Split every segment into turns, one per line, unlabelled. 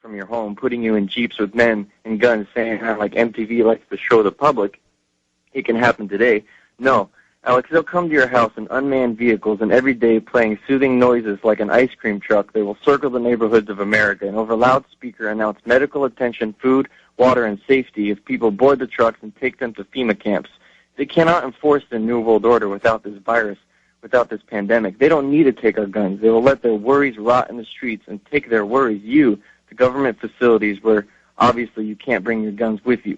from your home, putting you in Jeeps with men and guns, saying like MTV likes to show the public it can happen today. No, Alex, they'll come to your house in unmanned vehicles, and every day playing soothing noises like an ice cream truck, they will circle the neighborhoods of America and over loudspeaker announce medical attention, food, water, and safety if people board the trucks and take them to FEMA camps. They cannot enforce the New World Order without this virus, without this pandemic. They don't need to take our guns. They will let their worries rot in the streets and take their worries, you, to government facilities where obviously you can't bring your guns with you.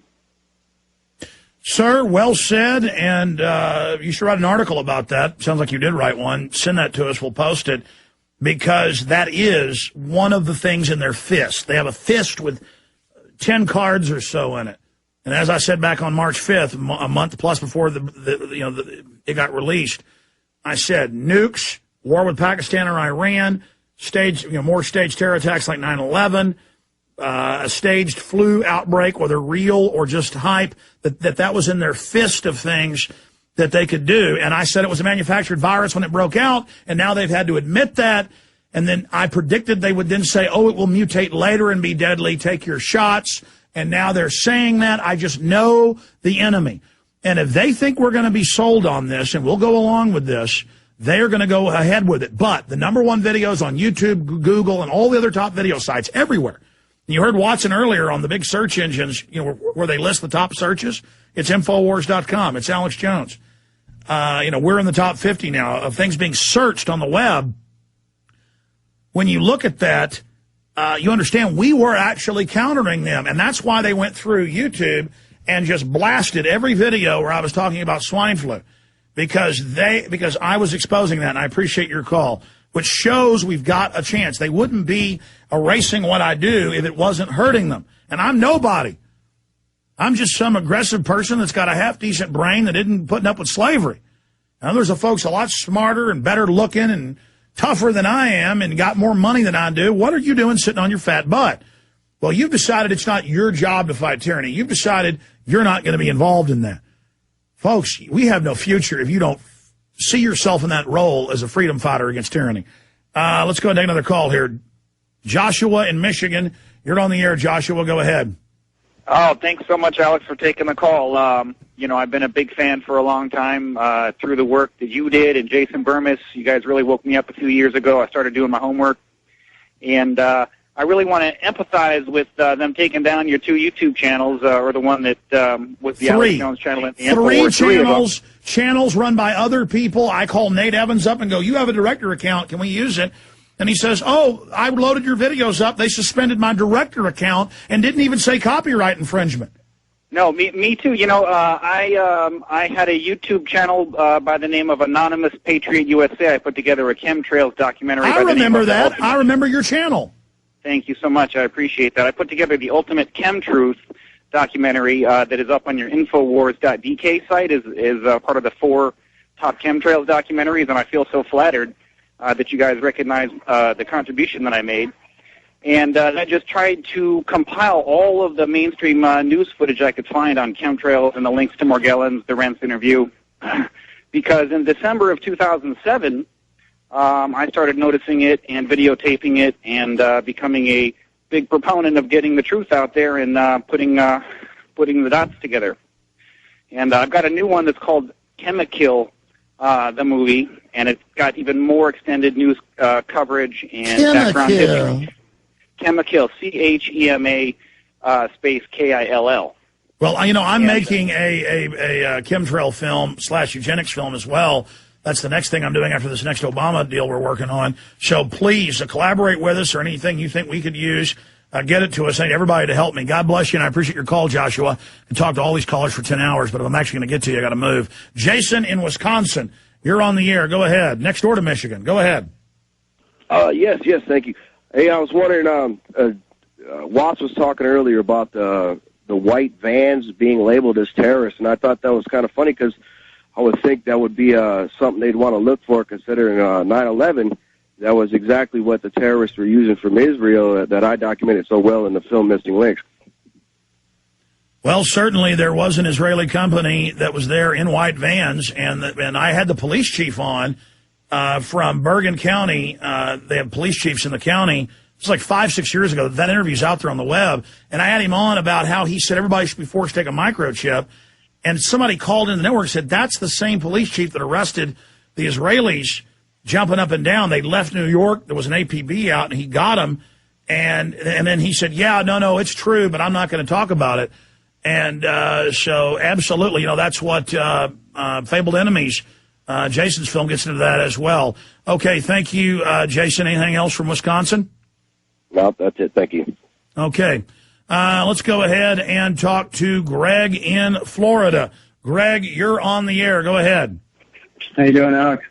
Sir, well said, and you should write an article about that. Sounds like you did write one. Send that to us. We'll post it, because that is one of the things in their fist. They have a fist with 10 cards or so in it. And as I said back on March 5th, a month plus before it got released, I said nukes, war with Pakistan or Iran, more staged terror attacks like 9/11, a staged flu outbreak, whether real or just hype, that was in their fist of things that they could do. And I said it was a manufactured virus when it broke out, and now they've had to admit that. And then I predicted they would then say, oh, it will mutate later and be deadly, take your shots. And now they're saying that. I just know the enemy. And if they think we're going to be sold on this and we'll go along with this, they are going to go ahead with it. But the number one videos on YouTube, Google, and all the other top video sites everywhere. You heard Watson earlier on the big search engines, where they list the top searches. It's Infowars.com. It's Alex Jones. We're in the top 50 now of things being searched on the web. When you look at that, you understand we were actually countering them. And that's why they went through YouTube and just blasted every video where I was talking about swine flu. Because I was exposing that, and I appreciate your call, which shows we've got a chance. They wouldn't be erasing what I do if it wasn't hurting them. And I'm nobody. I'm just some aggressive person that's got a half-decent brain that isn't putting up with slavery. Now, there's folks a lot smarter and better looking and tougher than I am and got more money than I do. What are you doing sitting on your fat butt? Well, you've decided it's not your job to fight tyranny. You've decided you're not going to be involved in that. Folks, we have no future if you don't see yourself in that role as a freedom fighter against tyranny. Let's go and take another call here. Joshua in Michigan. You're on the air, Joshua. Go ahead.
Oh, thanks so much, Alex, for taking the call. I've been a big fan for a long time through the work that you did and Jason Burmis. You guys really woke me up a few years ago. I started doing my homework. And I really want to empathize with them taking down your two YouTube channels, or the one that was the Alex Jones channel. And the
Three channels run by other people. I call Nate Evans up and go, you have a director account. Can we use it? And he says, oh, I loaded your videos up. They suspended my director account and didn't even say copyright infringement.
No, me too. I had a YouTube channel by the name of Anonymous Patriot USA. I put together a chemtrails documentary.
I remember that. I remember your channel.
Thank you so much. I appreciate that. I put together the Ultimate Chemtruth documentary that is up on your Infowars.dk site is part of the 4 top chemtrails documentaries, and I feel so flattered that you guys recognize the contribution that I made. And I just tried to compile all of the mainstream news footage I could find on chemtrails and the links to Morgellons, the Rents interview, because in December of 2007, I started noticing it and videotaping it and becoming a big proponent of getting the truth out there and putting the dots together. And I've got a new one that's called Chemikill, the movie, and it's got even more extended news coverage and background history. Chemikill, C-H-E-M-A space K-I-L-L.
Well, I'm making a chemtrail film / eugenics film as well. That's the next thing I'm doing after this next Obama deal we're working on. So please collaborate with us, or anything you think we could use. Get it to us. I need everybody to help me. God bless you, and I appreciate your call, Joshua. I can talk to all these callers for 10 hours, but if I'm actually going to get to you, I got to move. Jason in Wisconsin, you're on the air. Go ahead. Next door to Michigan. Go ahead.
Yes, thank you. Hey, I was wondering, Watts was talking earlier about the white vans being labeled as terrorists, and I thought that was kind of funny because I would think that would be something they'd want to look for, considering 9/11. That was exactly what the terrorists were using from Israel that I documented so well in the film Missing Links.
Well, certainly there was an Israeli company that was there in white vans, and I had the police chief on from Bergen County. They have police chiefs in the county It's like 5-6 years ago. That interview's out there on the web. And I had him on about how he said everybody should be forced to take a microchip. And somebody called in the network and said, that's the same police chief that arrested the Israelis jumping up and down. They left New York. There was an APB out, and he got them. And then he said, yeah, no, it's true, but I'm not going to talk about it. And so absolutely, that's what Fabled Enemies, Jason's film gets into that as well. Okay, thank you, Jason. Anything else from Wisconsin?
No, that's it. Thank you.
Okay. Let's go ahead and talk to Greg in Florida. Greg, you're on the air. Go ahead.
How you doing, Alex?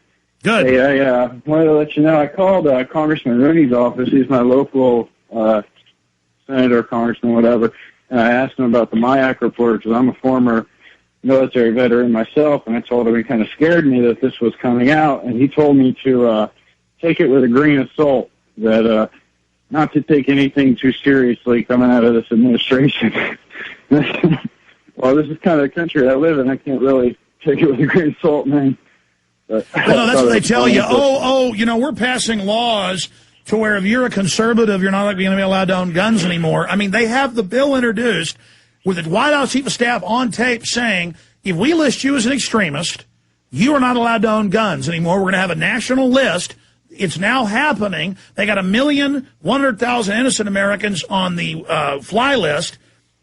Good.
Hey, I wanted to let you know I called Congressman Rooney's office. He's my local senator, congressman, whatever. And I asked him about the MIAC report because I'm a former military veteran myself, and I told him it kind of scared me that this was coming out. And he told me to take it with a grain of salt, that not to take anything too seriously coming out of this administration. Well, this is kind of the country I live in. I can't really take it with a grain of salt, man.
Well, no, that's what they tell you. We're passing laws to where if you're a conservative, you're not going to be allowed to own guns anymore. I mean, they have the bill introduced with the White House chief of staff on tape saying, if we list you as an extremist, you are not allowed to own guns anymore. We're going to have a national list. It's now happening. They got 1,100,000 innocent Americans on the fly list.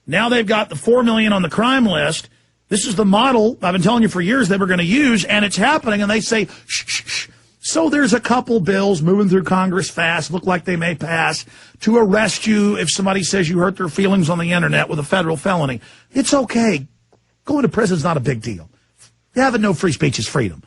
Now they've got the 4 million on the crime list. This is the model I've been telling you for years they were going to use, and it's happening, and they say, shh, shh, shh. So there's a couple bills moving through Congress fast, look like they may pass, to arrest you if somebody says you hurt their feelings on the Internet with a federal felony. It's okay. Going to prison's not a big deal. Having no free speech is freedom.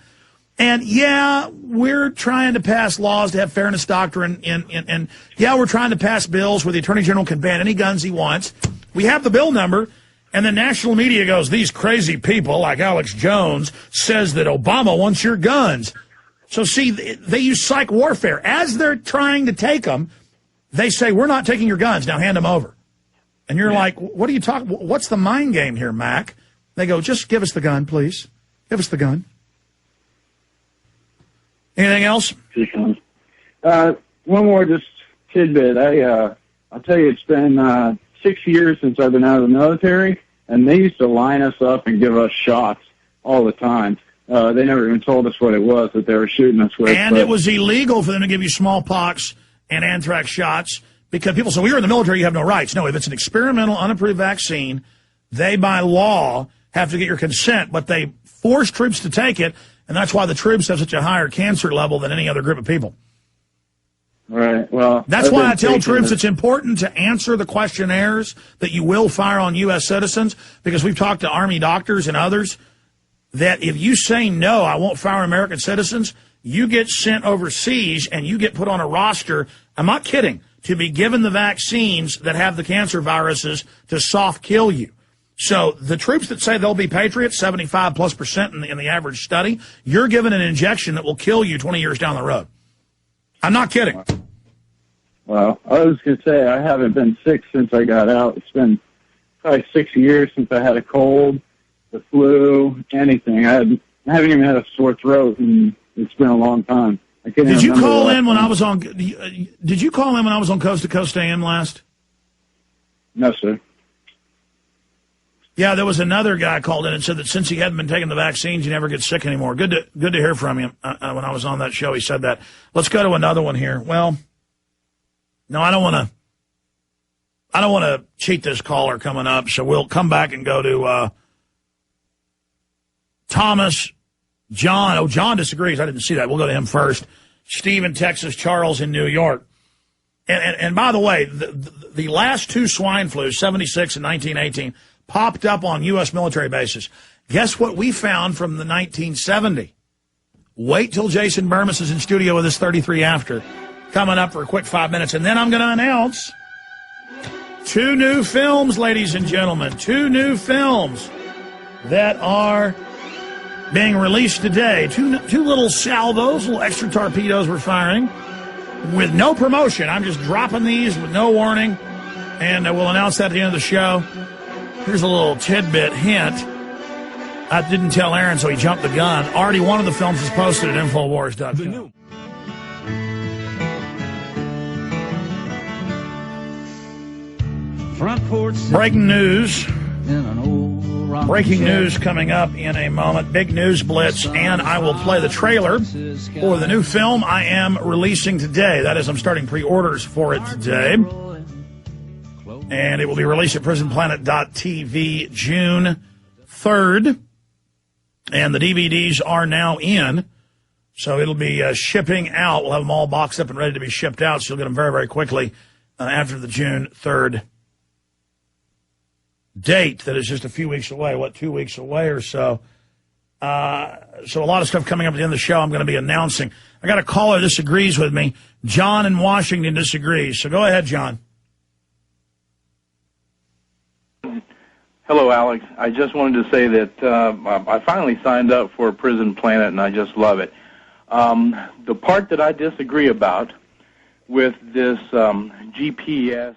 And, yeah, we're trying to pass laws to have fairness doctrine, and yeah, we're trying to pass bills where the Attorney General can ban any guns he wants. We have the bill number. And then national media goes, these crazy people like Alex Jones says that Obama wants your guns. So, see, they use psych warfare. As they're trying to take them, they say, we're not taking your guns. Now hand them over. And you're like, what are you talking? What's the mind game here, Mac? They go, just give us the gun, please. Give us the gun. Anything else?
One more just tidbit. I'll tell you, it's been 6 years since I've been out of the military, and they used to line us up and give us shots all the time. They never even told us what it was that they were shooting us with.
And it was illegal for them to give you smallpox and anthrax shots because people say, well, you're in the military, you have no rights. No, if it's an experimental, unapproved vaccine, they, by law, have to get your consent, but they force troops to take it, and that's why the troops have such a higher cancer level than any other group of people.
Right. Well,
that's why I tell troops it's important to answer the questionnaires that you will fire on U.S. citizens, because we've talked to Army doctors and others that if you say no, I won't fire American citizens, you get sent overseas and you get put on a roster, I'm not kidding, to be given the vaccines that have the cancer viruses to soft kill you. So the troops that say they'll be patriots, 75+% in the average study, you're given an injection that will kill you 20 years down the road. I'm not kidding.
Well, I was going to say, I haven't been sick since I got out. It's been probably 6 years since I had a cold, the flu, anything. I haven't even had a sore throat, and it's been a long time.
Did you call in when I was on? Did you call in when I was on Coast to Coast AM last?
No, sir.
Yeah, there was another guy called in and said that since he hadn't been taking the vaccines, he never gets sick anymore. Good to hear from him. When I was on that show, he said that. Let's go to another one here. Well, no, I don't want to cheat this caller coming up, so we'll come back and go to Thomas, John. Oh, John disagrees. I didn't see that. We'll go to him first. Steve in Texas, Charles in New York. And by the way, the last two swine flus, 76 and 1918, popped up on U.S. military bases. Guess what we found from the 1970? Wait till Jason Burmis is in studio with us 33 after. Coming up for a quick 5 minutes. And then I'm going to announce 2 new films, ladies and gentlemen. 2 new films that are being released today. Two little salvos, little extra torpedoes we're firing with no promotion. I'm just dropping these with no warning. And we'll announce that at the end of the show. Here's a little tidbit hint. I didn't tell Aaron, so he jumped the gun. Already one of the films is posted at Infowars.com.
front porch.
Breaking news.
In an old
Breaking news coming up in a moment. Big news blitz, and I will play the trailer for the new film I am releasing today. That is, I'm starting pre-orders for it today. And it will be released at prisonplanet.tv June 3rd. And the DVDs are now in. So it'll be shipping out. We'll have them all boxed up and ready to be shipped out, so you'll get them very, very quickly after the June 3rd date. That is just a few weeks away, 2 weeks away or so. So a lot of stuff coming up at the end of the show I'm going to be announcing. I got a caller who disagrees with me. John in Washington disagrees. So go ahead, John.
Hello, Alex. I just wanted to say that I finally signed up for Prison Planet, and I just love it. The part that I disagree about with this GPS